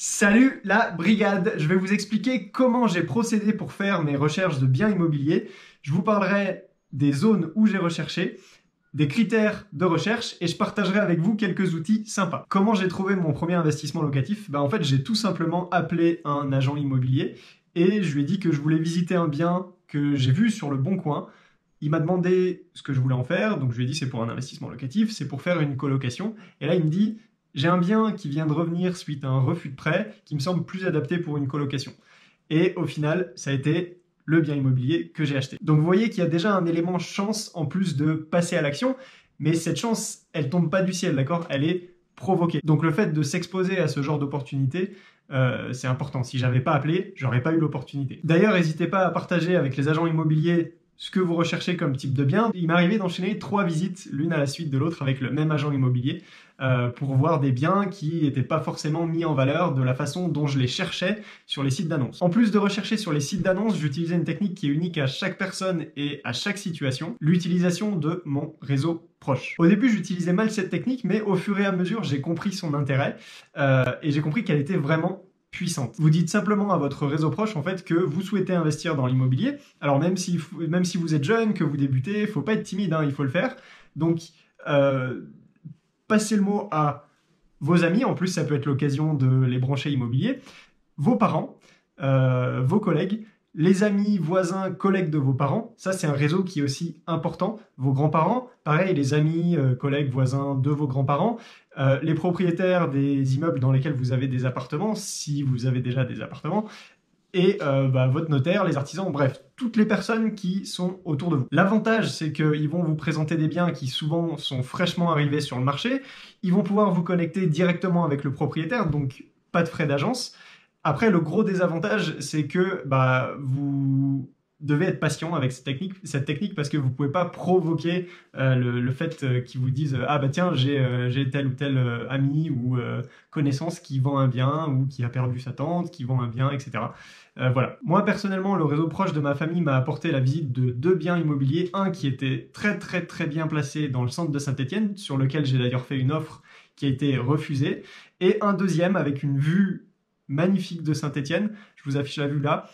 Salut la brigade, je vais vous expliquer comment j'ai procédé pour faire mes recherches de biens immobiliers. Je vous parlerai des zones où j'ai recherché, des critères de recherche et je partagerai avec vous quelques outils sympas. Comment j'ai trouvé mon premier investissement locatif? En fait, j'ai tout simplement appelé un agent immobilier et je lui ai dit que je voulais visiter un bien que j'ai vu sur le Bon Coin. Il m'a demandé ce que je voulais en faire, donc je lui ai dit c'est pour un investissement locatif, c'est pour faire une colocation. Et là, il me dit j'ai un bien qui vient de revenir suite à un refus de prêt qui me semble plus adapté pour une colocation. Et au final, ça a été le bien immobilier que j'ai acheté. Donc vous voyez qu'il y a déjà un élément chance en plus de passer à l'action, mais cette chance, elle tombe pas du ciel, d'accord? Elle est provoquée. Donc le fait de s'exposer à ce genre d'opportunité, c'est important. Si j'avais pas appelé, j'aurais pas eu l'opportunité. D'ailleurs, n'hésitez pas à partager avec les agents immobiliers ce que vous recherchez comme type de bien. Il m'est arrivé d'enchaîner 3 visites, l'une à la suite de l'autre, avec le même agent immobilier, pour voir des biens qui n'étaient pas forcément mis en valeur de la façon dont je les cherchais sur les sites d'annonces. En plus de rechercher sur les sites d'annonces, j'utilisais une technique qui est unique à chaque personne et à chaque situation, l'utilisation de mon réseau proche. Au début, j'utilisais mal cette technique, mais au fur et à mesure, j'ai compris son intérêt et j'ai compris qu'elle était vraiment puissante. Vous dites simplement à votre réseau proche en fait que vous souhaitez investir dans l'immobilier. Alors même si vous êtes jeune, que vous débutez, il faut pas être timide, hein, il faut le faire. Donc passez le mot à vos amis, en plus ça peut être l'occasion de les brancher immobilier, vos parents, vos collègues, les amis, voisins, collègues de vos parents, ça c'est un réseau qui est aussi important. Vos grands-parents, pareil, les amis, collègues, voisins de vos grands-parents, les propriétaires des immeubles dans lesquels vous avez des appartements, si vous avez déjà des appartements, et votre notaire, les artisans, bref, toutes les personnes qui sont autour de vous. L'avantage, c'est qu'ils vont vous présenter des biens qui souvent sont fraîchement arrivés sur le marché, ils vont pouvoir vous connecter directement avec le propriétaire, donc pas de frais d'agence. Après, le gros désavantage, c'est que vous devez être patient avec cette technique parce que vous pouvez pas provoquer le fait qu'ils vous disent ah bah tiens j'ai tel ou tel ami ou connaissance qui vend un bien ou qui a perdu sa tante, qui vend un bien, etc. Voilà. Moi personnellement, le réseau proche de ma famille m'a apporté la visite de 2 biens immobiliers, un qui était très bien placé dans le centre de Saint-Étienne, sur lequel j'ai d'ailleurs fait une offre qui a été refusée, et un deuxième avec une vue magnifique de Saint-Étienne. Je vous affiche la vue là.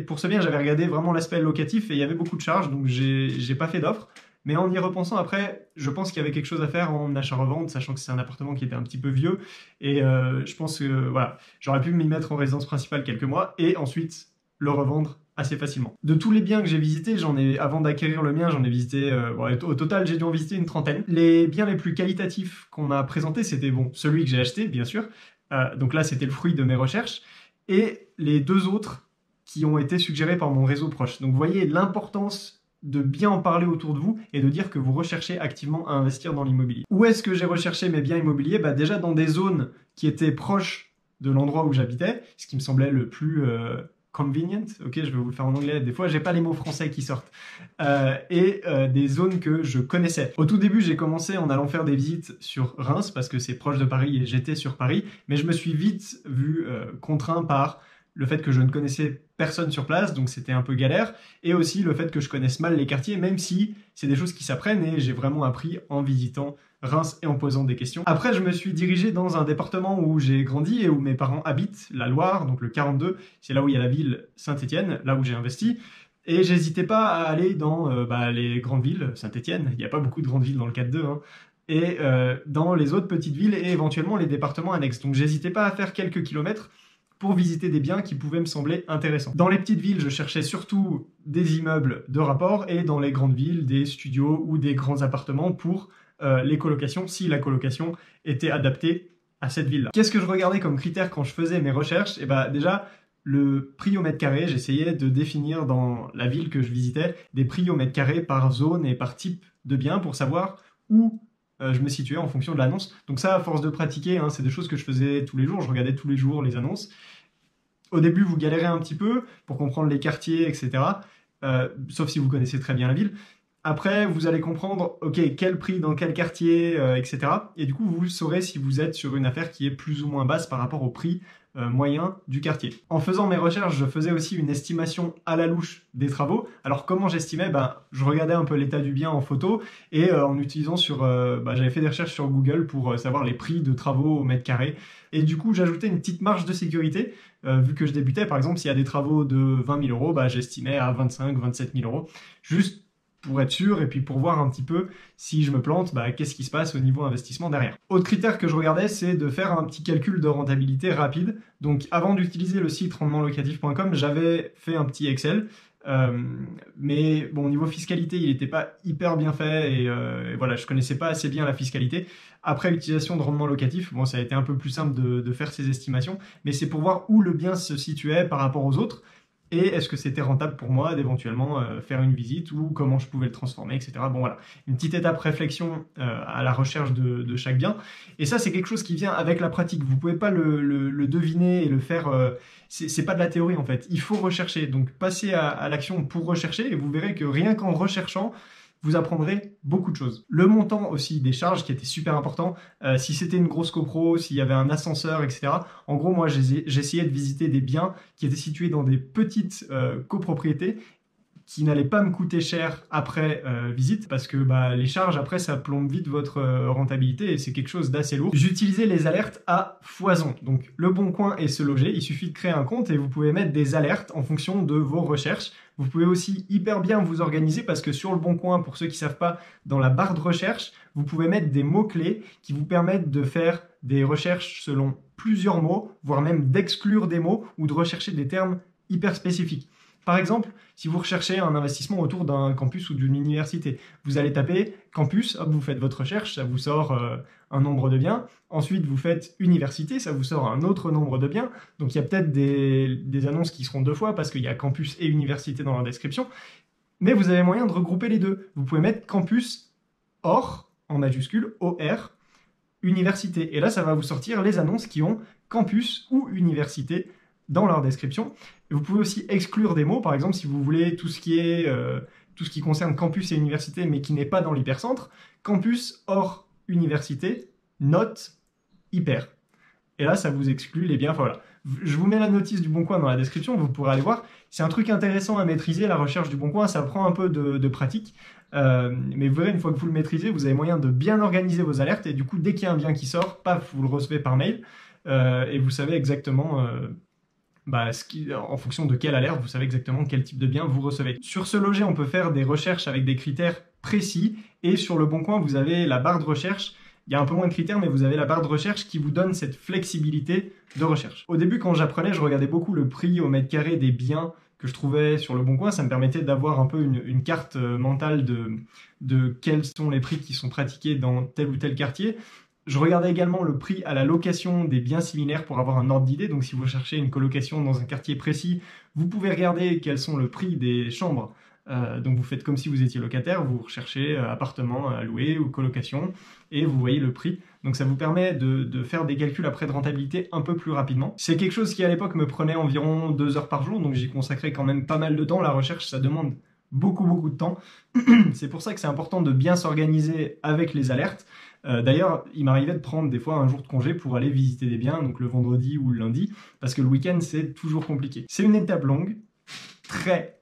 Pour ce bien, j'avais regardé vraiment l'aspect locatif et il y avait beaucoup de charges, donc j'ai pas fait d'offre. Mais en y repensant après, je pense qu'il y avait quelque chose à faire en achat-revente, sachant que c'est un appartement qui était un petit peu vieux. Et je pense que voilà, j'aurais pu m'y mettre en résidence principale quelques mois et ensuite le revendre assez facilement. De tous les biens que j'ai visités, avant d'acquérir le mien, j'en ai visité, au total, j'ai dû en visiter une trentaine. Les biens les plus qualitatifs qu'on m'a présentés, c'était celui que j'ai acheté, bien sûr. Donc là, c'était le fruit de mes recherches. Et les 2 autres qui ont été suggérés par mon réseau proche. Donc vous voyez l'importance de bien en parler autour de vous et de dire que vous recherchez activement à investir dans l'immobilier. Où est-ce que j'ai recherché mes biens immobiliers? Déjà dans des zones qui étaient proches de l'endroit où j'habitais, ce qui me semblait le plus convenient, ok, je vais vous le faire en anglais, des fois j'ai pas les mots français qui sortent, et des zones que je connaissais. Au tout début, j'ai commencé en allant faire des visites sur Reims parce que c'est proche de Paris et j'étais sur Paris, mais je me suis vite vu contraint par le fait que je ne connaissais personne sur place, donc c'était un peu galère, et aussi le fait que je connaisse mal les quartiers, même si c'est des choses qui s'apprennent et j'ai vraiment appris en visitant Reims et en posant des questions. Après, je me suis dirigé dans un département où j'ai grandi et où mes parents habitent, la Loire, donc le 42, c'est là où il y a la ville Saint-Étienne, là où j'ai investi, et j'hésitais pas à aller dans les grandes villes, Saint-Étienne, il n'y a pas beaucoup de grandes villes dans le 4-2, hein, et dans les autres petites villes et éventuellement les départements annexes. Donc j'hésitais pas à faire quelques kilomètres pour visiter des biens qui pouvaient me sembler intéressants. Dans les petites villes, je cherchais surtout des immeubles de rapport et dans les grandes villes, des studios ou des grands appartements pour les colocations, si la colocation était adaptée à cette ville-là. Qu'est-ce que je regardais comme critère quand je faisais mes recherches? Déjà, le prix au mètre carré, j'essayais de définir dans la ville que je visitais des prix au mètre carré par zone et par type de bien pour savoir où je me situais en fonction de l'annonce. Donc ça, à force de pratiquer, hein, c'est des choses que je faisais tous les jours, je regardais tous les jours les annonces. Au début, vous galérez un petit peu pour comprendre les quartiers, etc. Sauf si vous connaissez très bien la ville. Après, vous allez comprendre, ok, quel prix dans quel quartier, etc. Et du coup, vous saurez si vous êtes sur une affaire qui est plus ou moins basse par rapport au prix moyen du quartier. En faisant mes recherches, je faisais aussi une estimation à la louche des travaux. Alors comment j'estimais? Je regardais un peu l'état du bien en photo et en utilisant j'avais fait des recherches sur Google pour savoir les prix de travaux au mètre carré. Et du coup, j'ajoutais une petite marge de sécurité. Vu que je débutais, par exemple, s'il y a des travaux de 20 000 euros, j'estimais à 25 27 000 euros. Juste pour être sûr et puis pour voir un petit peu si je me plante, qu'est-ce qui se passe au niveau investissement derrière. Autre critère que je regardais, c'est de faire un petit calcul de rentabilité rapide. Donc avant d'utiliser le site rendementlocatif.com, j'avais fait un petit Excel. Mais bon, au niveau fiscalité, il n'était pas hyper bien fait et voilà, je connaissais pas assez bien la fiscalité. Après l'utilisation de rendement locatif, bon, ça a été un peu plus simple de faire ces estimations, mais c'est pour voir où le bien se situait par rapport aux autres. Et est-ce que c'était rentable pour moi d'éventuellement faire une visite ou comment je pouvais le transformer, etc. Bon voilà, une petite étape réflexion à la recherche de chaque bien. Et ça, c'est quelque chose qui vient avec la pratique. Vous pouvez pas le deviner et le faire. C'est pas de la théorie en fait. Il faut rechercher. Donc passez à l'action pour rechercher et vous verrez que rien qu'en recherchant, vous apprendrez beaucoup de choses. Le montant aussi des charges qui était super important. Si c'était une grosse copro, s'il y avait un ascenseur, etc. En gros, moi, j'essayais de visiter des biens qui étaient situés dans des petites copropriétés qui n'allait pas me coûter cher après visite parce que les charges après ça plombe vite votre rentabilité et c'est quelque chose d'assez lourd. J'utilisais les alertes à foison. Donc Le Bon Coin et Se Loger, il suffit de créer un compte et vous pouvez mettre des alertes en fonction de vos recherches. Vous pouvez aussi hyper bien vous organiser parce que sur Le Bon Coin, pour ceux qui savent pas, dans la barre de recherche, vous pouvez mettre des mots-clés qui vous permettent de faire des recherches selon plusieurs mots, voire même d'exclure des mots ou de rechercher des termes hyper spécifiques. Par exemple, si vous recherchez un investissement autour d'un campus ou d'une université, vous allez taper campus, hop, vous faites votre recherche, ça vous sort un nombre de biens. Ensuite, vous faites université, ça vous sort un autre nombre de biens. Donc, il y a peut-être des annonces qui seront deux fois parce qu'il y a campus et université dans leur description. Mais vous avez moyen de regrouper les deux. Vous pouvez mettre campus OR, en majuscule, OR, université. Et là, ça va vous sortir les annonces qui ont campus ou université dans leur description. Et vous pouvez aussi exclure des mots, par exemple si vous voulez tout ce qui concerne campus et université mais qui n'est pas dans l'hypercentre, campus hors université, note, hyper. Et là ça vous exclut les biens, voilà. Je vous mets la notice du Bon Coin dans la description, vous pourrez aller voir. C'est un truc intéressant à maîtriser, la recherche du Bon Coin, ça prend un peu de pratique. Mais vous verrez, une fois que vous le maîtrisez, vous avez moyen de bien organiser vos alertes et du coup dès qu'il y a un bien qui sort, paf, vous le recevez par mail et vous savez exactement en fonction de quelle alerte, vous savez exactement quel type de bien vous recevez. Sur Se Loger, on peut faire des recherches avec des critères précis et sur Le Bon Coin, vous avez la barre de recherche. Il y a un peu moins de critères, mais vous avez la barre de recherche qui vous donne cette flexibilité de recherche. Au début, quand j'apprenais, je regardais beaucoup le prix au mètre carré des biens que je trouvais sur Le Bon Coin. Ça me permettait d'avoir un peu une carte mentale de quels sont les prix qui sont pratiqués dans tel ou tel quartier. Je regardais également le prix à la location des biens similaires pour avoir un ordre d'idée. Donc si vous cherchez une colocation dans un quartier précis, vous pouvez regarder quels sont le prix des chambres. Donc vous faites comme si vous étiez locataire, vous recherchez appartement à louer ou colocation et vous voyez le prix. Donc ça vous permet de faire des calculs après de rentabilité un peu plus rapidement. C'est quelque chose qui à l'époque me prenait environ 2 heures par jour, donc j'y consacrais quand même pas mal de temps. La recherche, ça demande beaucoup de temps. C'est pour ça que c'est important de bien s'organiser avec les alertes. D'ailleurs, il m'arrivait de prendre des fois un jour de congé pour aller visiter des biens, donc le vendredi ou le lundi, parce que le week-end, c'est toujours compliqué. C'est une étape longue, très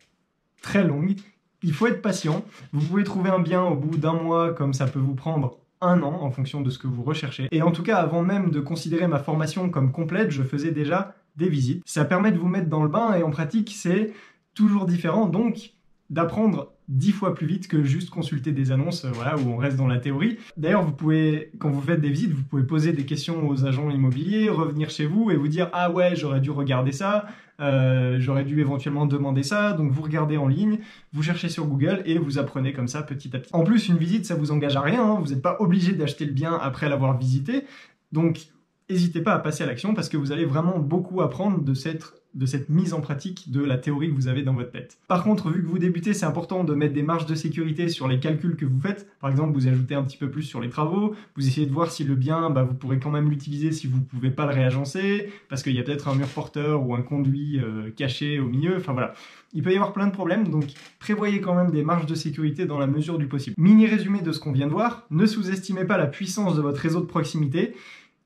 longue. Il faut être patient. Vous pouvez trouver un bien au bout d'un mois, comme ça peut vous prendre 1 an, en fonction de ce que vous recherchez. Et en tout cas, avant même de considérer ma formation comme complète, je faisais déjà des visites. Ça permet de vous mettre dans le bain, et en pratique, c'est toujours différent, donc d'apprendre 10 fois plus vite que juste consulter des annonces où on reste dans la théorie. D'ailleurs, vous pouvez, quand vous faites des visites, vous pouvez poser des questions aux agents immobiliers, revenir chez vous et vous dire « Ah ouais, j'aurais dû regarder ça, j'aurais dû éventuellement demander ça ». Donc vous regardez en ligne, vous cherchez sur Google et vous apprenez comme ça petit à petit. En plus, une visite, ça vous engage à rien, hein. Vous n'êtes pas obligé d'acheter le bien après l'avoir visité. Donc n'hésitez pas à passer à l'action parce que vous allez vraiment beaucoup apprendre de cette de cette mise en pratique de la théorie que vous avez dans votre tête. Par contre, vu que vous débutez, c'est important de mettre des marges de sécurité sur les calculs que vous faites. Par exemple, vous ajoutez un petit peu plus sur les travaux, vous essayez de voir si le bien, vous pourrez quand même l'utiliser si vous ne pouvez pas le réagencer, parce qu'il y a peut-être un mur porteur ou un conduit caché au milieu, enfin voilà. Il peut y avoir plein de problèmes, donc prévoyez quand même des marges de sécurité dans la mesure du possible. Mini résumé de ce qu'on vient de voir, ne sous-estimez pas la puissance de votre réseau de proximité,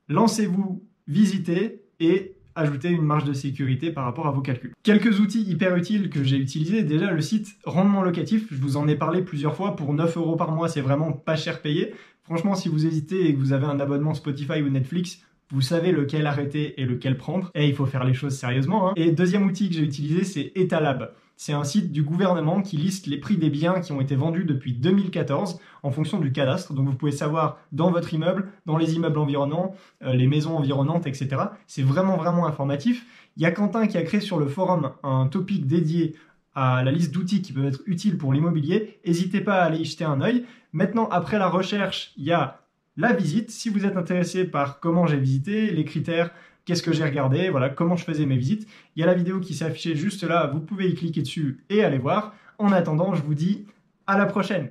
lancez-vous, visitez et ajoutez une marge de sécurité par rapport à vos calculs. Quelques outils hyper utiles que j'ai utilisés, déjà le site Rendement Locatif, je vous en ai parlé plusieurs fois, pour 9 € par mois, c'est vraiment pas cher payé. Franchement, si vous hésitez et que vous avez un abonnement Spotify ou Netflix, vous savez lequel arrêter et lequel prendre. Et il faut faire les choses sérieusement. Et deuxième outil que j'ai utilisé, c'est Etalab. C'est un site du gouvernement qui liste les prix des biens qui ont été vendus depuis 2014 en fonction du cadastre. Donc vous pouvez savoir dans votre immeuble, dans les immeubles environnants, les maisons environnantes, etc. C'est vraiment informatif. Il y a Quentin qui a créé sur le forum un topic dédié à la liste d'outils qui peuvent être utiles pour l'immobilier. N'hésitez pas à aller y jeter un œil. Maintenant, après la recherche, il y a la visite. Si vous êtes intéressé par comment j'ai visité, les critères, qu'est-ce que j'ai regardé, voilà, comment je faisais mes visites, il y a la vidéo qui s'est affichée juste là, vous pouvez y cliquer dessus et aller voir. En attendant, je vous dis à la prochaine.